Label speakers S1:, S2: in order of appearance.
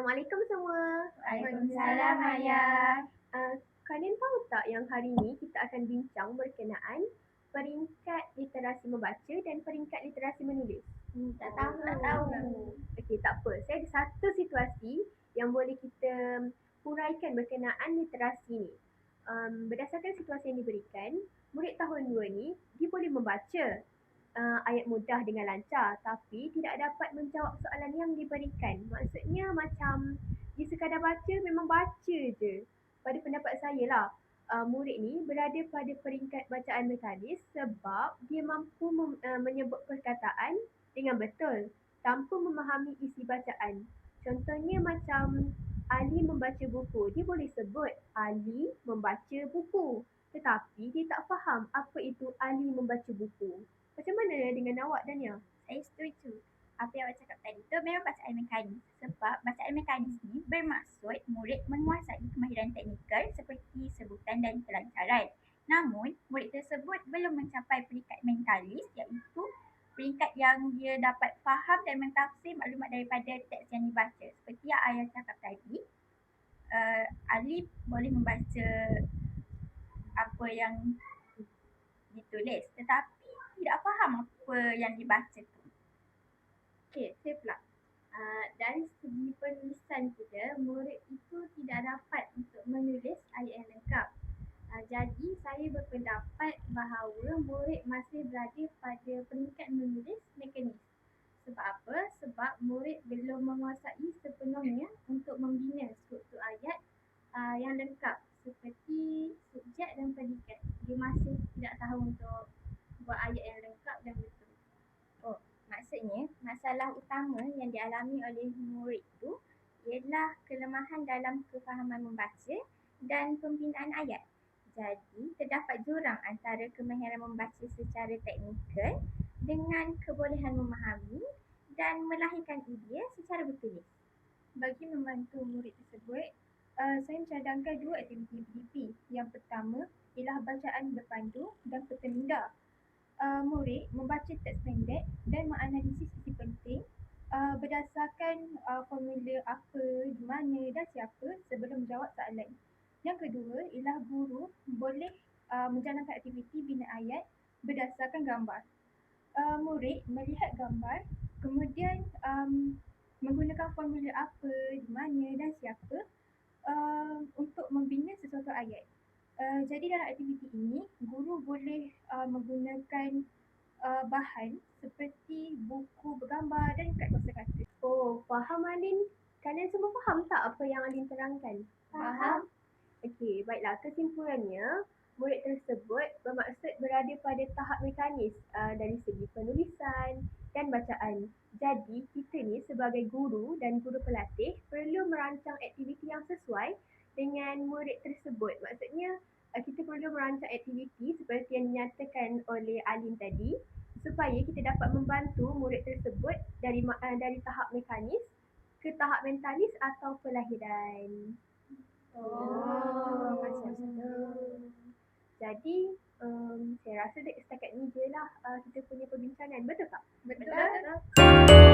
S1: Assalamualaikum semua.
S2: Waalaikumsalam, Ayah.
S1: Kalian tahu tak yang hari ni kita akan bincang berkenaan peringkat literasi membaca dan peringkat literasi menulis?
S2: Tak tahu.
S1: Okey, tak apa. Saya ada satu situasi yang boleh kita huraikan berkenaan literasi ni. Berdasarkan situasi yang diberikan, murid tahun 2 ni, dia boleh membaca ayat mudah dengan lancar tapi tidak dapat menjawab soalan yang diberikan. Maksudnya macam dia sekadar baca, memang baca je. Pada pendapat saya lah, murid ni berada pada peringkat bacaan mekanis sebab dia mampu menyebut perkataan dengan betul tanpa memahami isi bacaan. Contohnya macam Ali membaca buku, dia boleh sebut Ali membaca buku, tetapi dia tak faham apa itu Ali membaca buku. Macam mana dengan awak, Dania?
S2: Saya setuju. Apa yang awak cakap tadi tu memang bacaan mekanis. Sebab bacaan mekanis ni bermaksud murid menguasai kemahiran teknikal seperti sebutan dan kelancaran. Namun, murid tersebut belum mencapai peringkat mentalis iaitu peringkat yang dia dapat faham dan mentafsir maklumat daripada teks yang dibaca. Seperti yang Ayah cakap tadi, Ali boleh membaca apa yang ditulis tetapi tidak faham apa yang dibaca tu.
S3: Okey, saya pula. Dari segi penulisan kita, murid itu tidak dapat untuk menulis ayat yang lengkap. Jadi, saya berpendapat bahawa murid masih berada pada peringkat menulis mekanis. Sebab apa? Sebab murid belum menguasai sepenuhnya untuk membina struktur ayat yang lengkap seperti subjek dan predikat. Dia masih tidak tahu untuk buat ayat yang lengkap dan betul.
S2: Maksudnya, masalah utama yang dialami oleh murid itu ialah kelemahan dalam kefahaman membaca dan pembinaan ayat. Jadi, terdapat jurang antara kemahiran membaca secara teknikal dengan kebolehan memahami dan melahirkan idea secara bertulis.
S3: Bagi membantu murid tersebut, saya mencadangkan dua aktiviti PDP. Yang pertama ialah bacaan berpandu dan peta minda. Murid membaca teks pendek dan menganalisis isi penting berdasarkan formula apa, di mana dan siapa sebelum menjawab soalan. Yang kedua ialah guru boleh menjalankan aktiviti bina ayat berdasarkan gambar. Murid melihat gambar, kemudian menggunakan formula apa, di mana dan siapa untuk membina sesuatu ayat. Jadi dalam aktiviti ini, guru boleh menggunakan bahan seperti buku bergambar dan kad kosakata.
S1: Oh, faham Alin? Kalian semua faham tak apa yang Alin terangkan?
S3: Faham?
S1: Okey, baiklah. Kesimpulannya, murid tersebut bermaksud berada pada tahap mekanis dari segi penulisan dan bacaan. Jadi, kita ni sebagai guru dan guru pelatih perlu merancang aktiviti yang sesuai dengan murid tersebut. Maksudnya, kita perlu merancang aktiviti seperti yang dinyatakan oleh Alin tadi supaya kita dapat membantu murid tersebut dari tahap mekanis ke tahap mentalis atau pelahiran.
S3: Macam tu.
S1: Jadi, saya rasa setakat ni je lah kita punya perbincangan. Betul tak?
S3: Betul.